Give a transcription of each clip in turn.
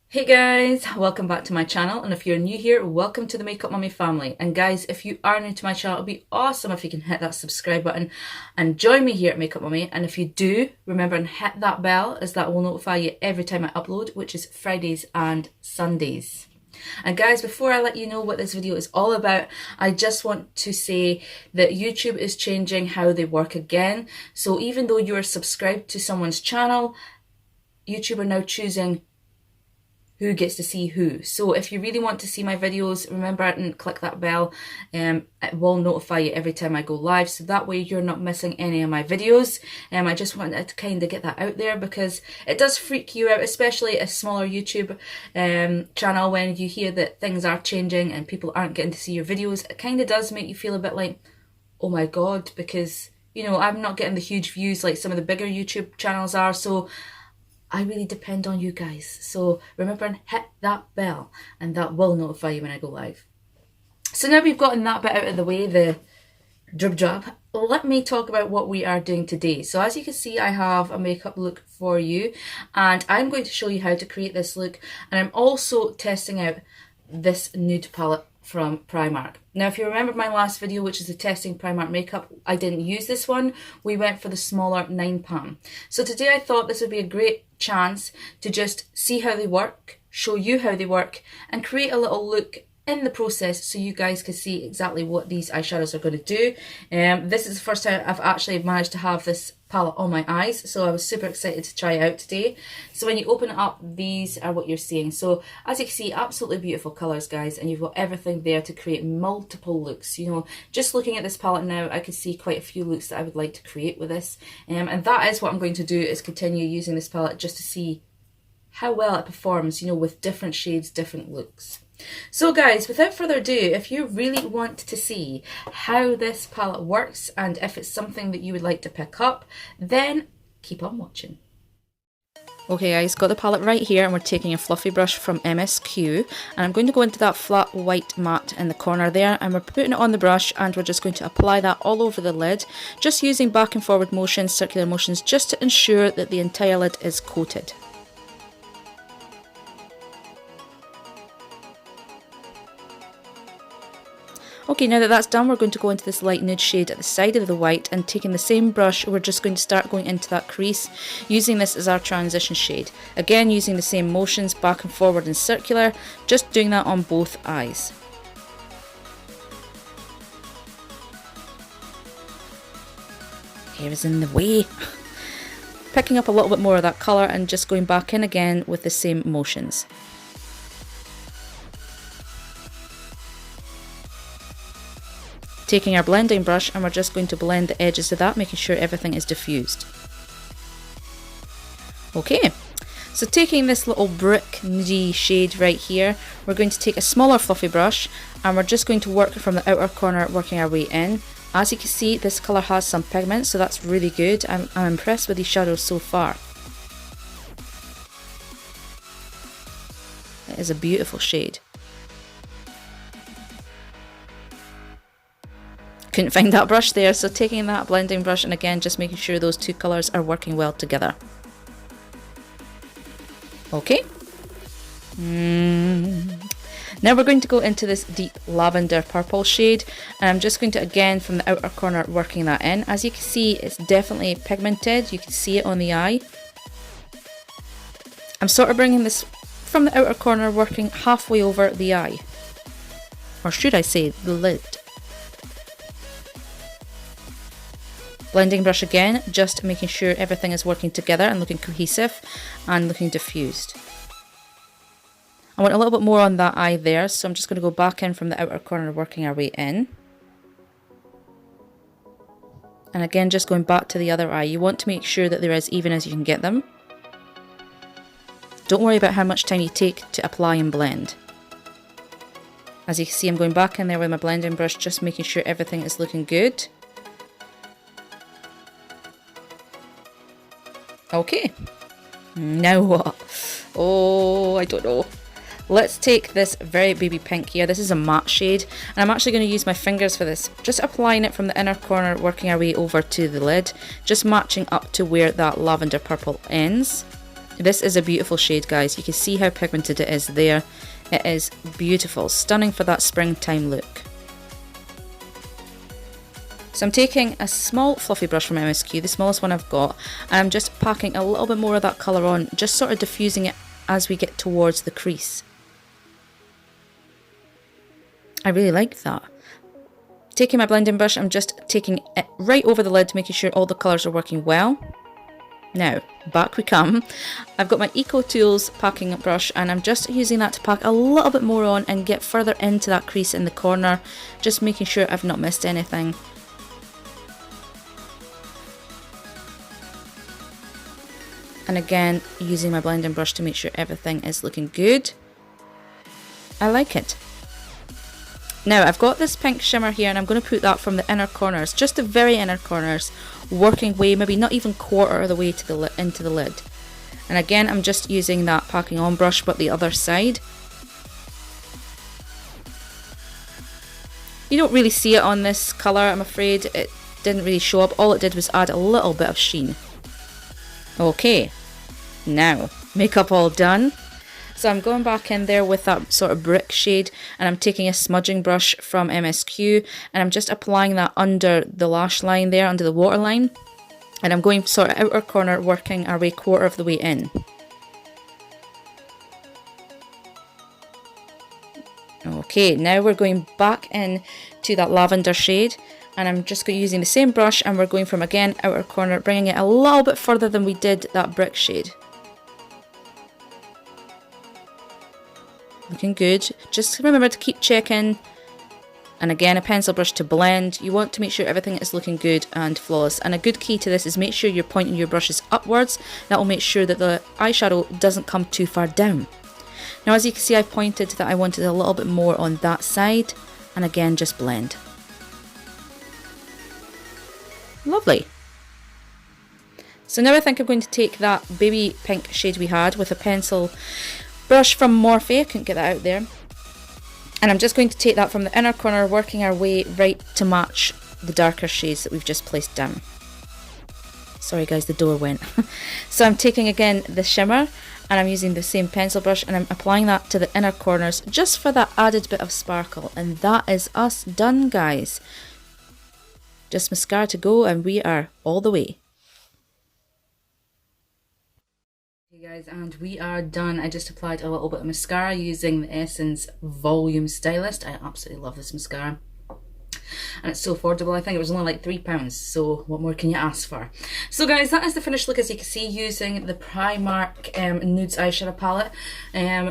Hey guys, welcome back to my channel, and if you're new here, welcome to the Makeup Mummy family. And guys, if you are new to my channel, it'd be awesome if you can hit that subscribe button and join me here at Makeup Mummy. And if you do, remember and hit that bell, as that will notify you every time I upload, which is Fridays and Sundays. And guys, before I let you know what this video is all about, I just want to say that YouTube is changing how they work again. So even though you're subscribed to someone's channel, YouTube are now choosing who gets to see who. So if you really want to see my videos, remember and click that bell. It will notify you every time I go live, so that way you're not missing any of my videos. I just wanted to kind of get that out there because it does freak you out, especially a smaller YouTube channel, when you hear that things are changing and people aren't getting to see your videos. It kind of does make you feel a bit like, oh my god, because you know, I'm not getting the huge views like some of the bigger YouTube channels are, so I really depend on you guys. So remember and hit that bell, and that will notify you when I go live. So now we've gotten that bit out of the way, the drib job, let me talk about what we are doing today. So as you can see, I have a makeup look for you, and I'm going to show you how to create this look, and I'm also testing out this nude palette from Primark. Now, if you remember my last video, which is the testing Primark makeup, I didn't use this one. We went for the smaller 9 pan. So today I thought this would be a great chance to just see how they work, show you how they work, and create a little look in the process so you guys can see exactly what these eyeshadows are going to do. This is the first time I've actually managed to have this palette on my eyes, so I was super excited to try it out today. So when you open it up, these are what you're seeing. So as you can see, absolutely beautiful colours, guys, and you've got everything there to create multiple looks. You know, just looking at this palette now, I can see quite a few looks that I would like to create with this, and that is what I'm going to do, is continue using this palette just to see how well it performs, you know, with different shades, different looks. So guys, without further ado, if you really want to see how this palette works and if it's something that you would like to pick up, then keep on watching. Okay guys, got the palette right here, and we're taking a fluffy brush from MSQ, and I'm going to go into that flat white mat in the corner there, and we're putting it on the brush, and we're just going to apply that all over the lid, just using back and forward motions, circular motions, just to ensure that the entire lid is coated. Okay, now that that's done, we're going to go into this light nude shade at the side of the white, and taking the same brush, we're just going to start going into that crease, using this as our transition shade. Again, using the same motions, back and forward and circular, just doing that on both eyes. Hair is in the way. Picking up a little bit more of that colour and just going back in again with the same motions. Taking our blending brush, and we're just going to blend the edges of that, making sure everything is diffused. Okay, so taking this little brick nudie shade right here, we're going to take a smaller fluffy brush, and we're just going to work from the outer corner, working our way in. As you can see, this colour has some pigment, so that's really good. I'm impressed with these shadows so far. It is a beautiful shade. Couldn't find that brush there, so taking that blending brush, and again just making sure those two colours are working well together. Okay. Now we're going to go into this deep lavender purple shade, and I'm just going to, again from the outer corner, working that in. As you can see, it's definitely pigmented. You can see it on the eye. I'm sort of bringing this from the outer corner, working halfway over the eye, or should I say the lid. Blending brush again, just making sure everything is working together and looking cohesive and looking diffused. I want a little bit more on that eye there, so I'm just going to go back in from the outer corner, working our way in. And again, just going back to the other eye. You want to make sure that they're as even as you can get them. Don't worry about how much time you take to apply and blend. As you can see, I'm going back in there with my blending brush, just making sure everything is looking good. Okay, now what? Oh, I don't know. Let's take this very baby pink here. This is a matte shade, and I'm actually going to use my fingers for this. Just applying it from the inner corner, working our way over to the lid, just matching up to where that lavender purple ends. This is a beautiful shade, guys. You can see how pigmented it is there. It is beautiful, stunning for that springtime look. So I'm taking a small fluffy brush from MSQ, the smallest one I've got, and I'm just packing a little bit more of that colour on, just sort of diffusing it as we get towards the crease. I really like that. Taking my blending brush, I'm just taking it right over the lid, making sure all the colours are working well. Now, back we come. I've got my Eco Tools packing brush and I'm just using that to pack a little bit more on and get further into that crease in the corner, just making sure I've not missed anything. And again, using my blending brush to make sure everything is looking good. I like it. Now I've got this pink shimmer here and I'm going to put that from the inner corners, just the very inner corners, working way, maybe not even quarter of the way to the into the lid. And again, I'm just using that packing on brush, but the other side. You don't really see it on this colour, I'm afraid. It didn't really show up. All it did was add a little bit of sheen. Okay, now makeup all done. So I'm going back in there with that sort of brick shade and I'm taking a smudging brush from MSQ and I'm just applying that under the lash line there, under the waterline. And I'm going sort of outer corner, working our way quarter of the way in. Okay, now we're going back in to that lavender shade and I'm just using the same brush and we're going from, again, outer corner, bringing it a little bit further than we did that brick shade. Looking good. Just remember to keep checking. And again, a pencil brush to blend. You want to make sure everything is looking good and flawless. And a good key to this is make sure you're pointing your brushes upwards. That will make sure that the eyeshadow doesn't come too far down. Now as you can see, I pointed that I wanted a little bit more on that side. And again, just blend. Lovely. So now I think I'm going to take that baby pink shade we had with a pencil brush from Morphe, I couldn't get that out there. And I'm just going to take that from the inner corner, working our way right to match the darker shades that we've just placed down. Sorry guys, the door went. So I'm taking again the shimmer and I'm using the same pencil brush and I'm applying that to the inner corners just for that added bit of sparkle. And that is us done, guys. Just mascara to go and we are all the way. Guys, and we are done. I just applied a little bit of mascara using the Essence Volume Stylist. I absolutely love this mascara and it's so affordable. I think it was only like £3, so what more can you ask for? So guys, that is the finished look, as you can see, using the Primark Nudes eyeshadow palette.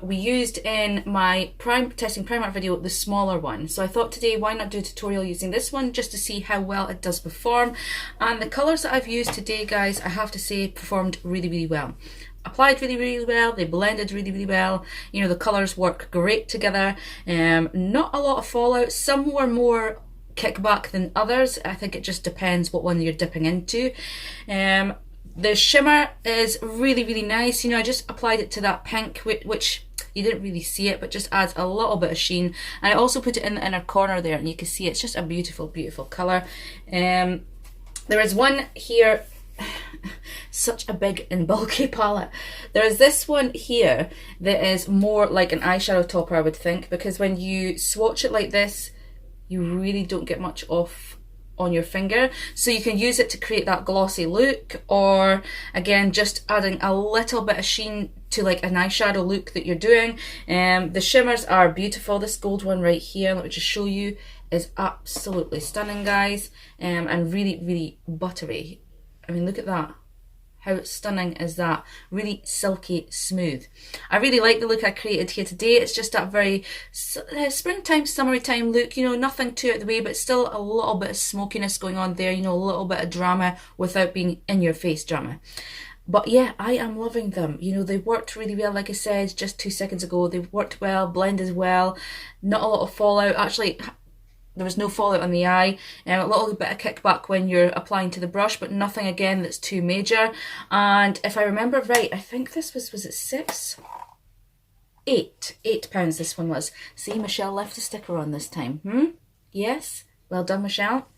We used in my testing Primark video the smaller one, so I thought today why not do a tutorial using this one just to see how well it does perform. And the colours that I've used today, guys, I have to say performed really well. Applied really well, they blended really well, you know, the colours work great together. Not a lot of fallout. Some were more kickback than others. I think it just depends what one you're dipping into. The shimmer is really nice. You know, I just applied it to that pink, which you didn't really see it, but just adds a little bit of sheen. And I also put it in the inner corner there and you can see it's just a beautiful colour. There is one here, such a big and bulky palette. There is this one here that is more like an eyeshadow topper, I would think, because when you swatch it like this, you really don't get much off on your finger. So you can use it to create that glossy look, or again, just adding a little bit of sheen to like an eyeshadow look that you're doing. The shimmers are beautiful. This gold one right here, let me just show you, is absolutely stunning, guys, and really buttery. I mean, look at that. How stunning is that? Really silky smooth. I really like the look I created here today. It's just that very springtime, summertime look, you know, nothing too out of the way, but still a little bit of smokiness going on there, you know, a little bit of drama without being in your face drama. But yeah, I am loving them. You know, they worked really well, like I said just 2 seconds ago. They've worked well, blended well, not a lot of fallout. Actually, there was no fallout on the eye, a little bit of kickback when you're applying to the brush, but nothing again that's too major. And if I remember right, I think this was it £8 this one was. See, Michelle left a sticker on this time. Yes, well done, Michelle.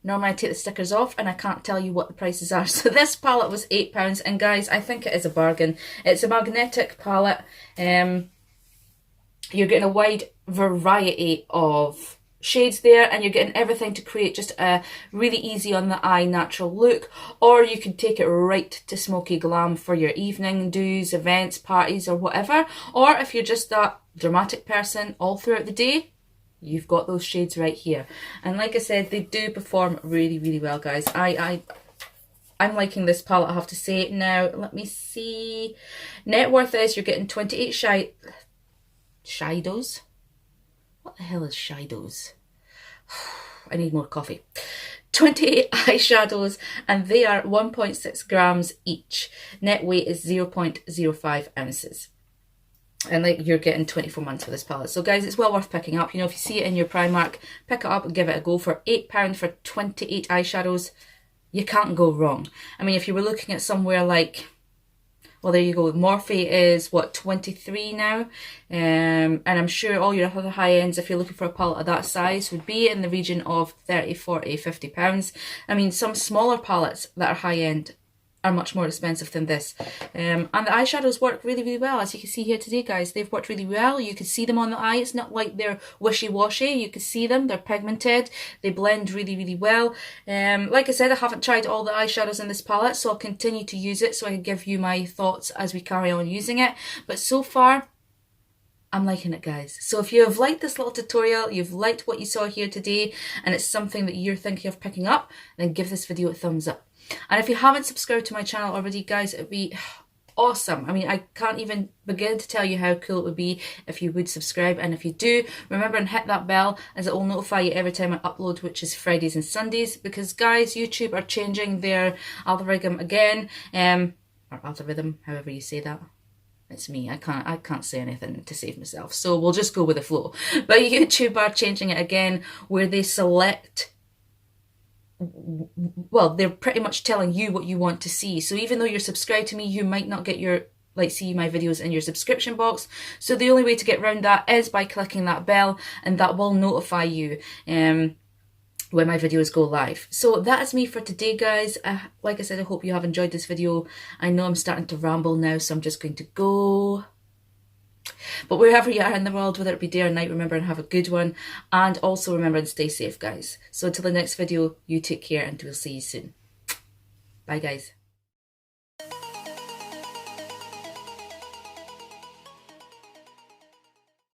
Normally I take the stickers off and I can't tell you what the prices are. So this palette was £8, and guys, I think it is a bargain. It's a magnetic palette. You're getting a wide variety of shades there, and you're getting everything to create just a really easy on the eye natural look. Or you can take it right to smoky glam for your evening do's, events, parties, or whatever. Or if you're just that dramatic person all throughout the day, you've got those shades right here. And like I said, they do perform really, really well, guys. I'm liking this palette, I have to say. Now, let me see. Net worth is you're getting 28 shadows. What the hell is shadows? I need more coffee. 28 eyeshadows, and they are 1.6 grams each. Net weight is 0.05 ounces. And like, you're getting 24 months for this palette. So guys, it's well worth picking up. You know, if you see it in your Primark, pick it up and give it a go. For £8 for 28 eyeshadows, you can't go wrong. I mean, if you were looking at somewhere like, well, there you go. Morphe is, what, 23 now? And I'm sure all your other high ends, if you're looking for a palette of that size, would be in the region of 30, 40, 50 pounds. I mean, some smaller palettes that are high end are much more expensive than this. And the eyeshadows work really, really well. As you can see here today, guys, they've worked really well. You can see them on the eye. It's not like they're wishy-washy. You can see them. They're pigmented. They blend really, really well. Like I said, I haven't tried all the eyeshadows in this palette, so I'll continue to use it so I can give you my thoughts as we carry on using it. But so far, I'm liking it, guys. So if you have liked this little tutorial, you've liked what you saw here today, and it's something that you're thinking of picking up, then give this video a thumbs up. And if you haven't subscribed to my channel already, guys, it'd be awesome. I mean, I can't even begin to tell you how cool it would be if you would subscribe. And if you do, remember and hit that bell, as it will notify you every time I upload, which is Fridays and Sundays. Because guys, YouTube are changing their algorithm again, or algorithm, however you say that. It's me. I can't say anything to save myself, so we'll just go with the flow. But YouTube are changing it again, where they select, well, they're pretty much telling you what you want to see. So even though you're subscribed to me, you might not get your, like, see my videos in your subscription box. So the only way to get around that is by clicking that bell, and that will notify you when my videos go live. So that is me for today, guys. Like I said, I hope you have enjoyed this video. I know I'm starting to ramble now, so I'm just going to go. But wherever you are in the world, whether it be day or night, remember and have a good one. And also remember and stay safe, guys. So until the next video, you take care, and we'll see you soon. Bye, guys.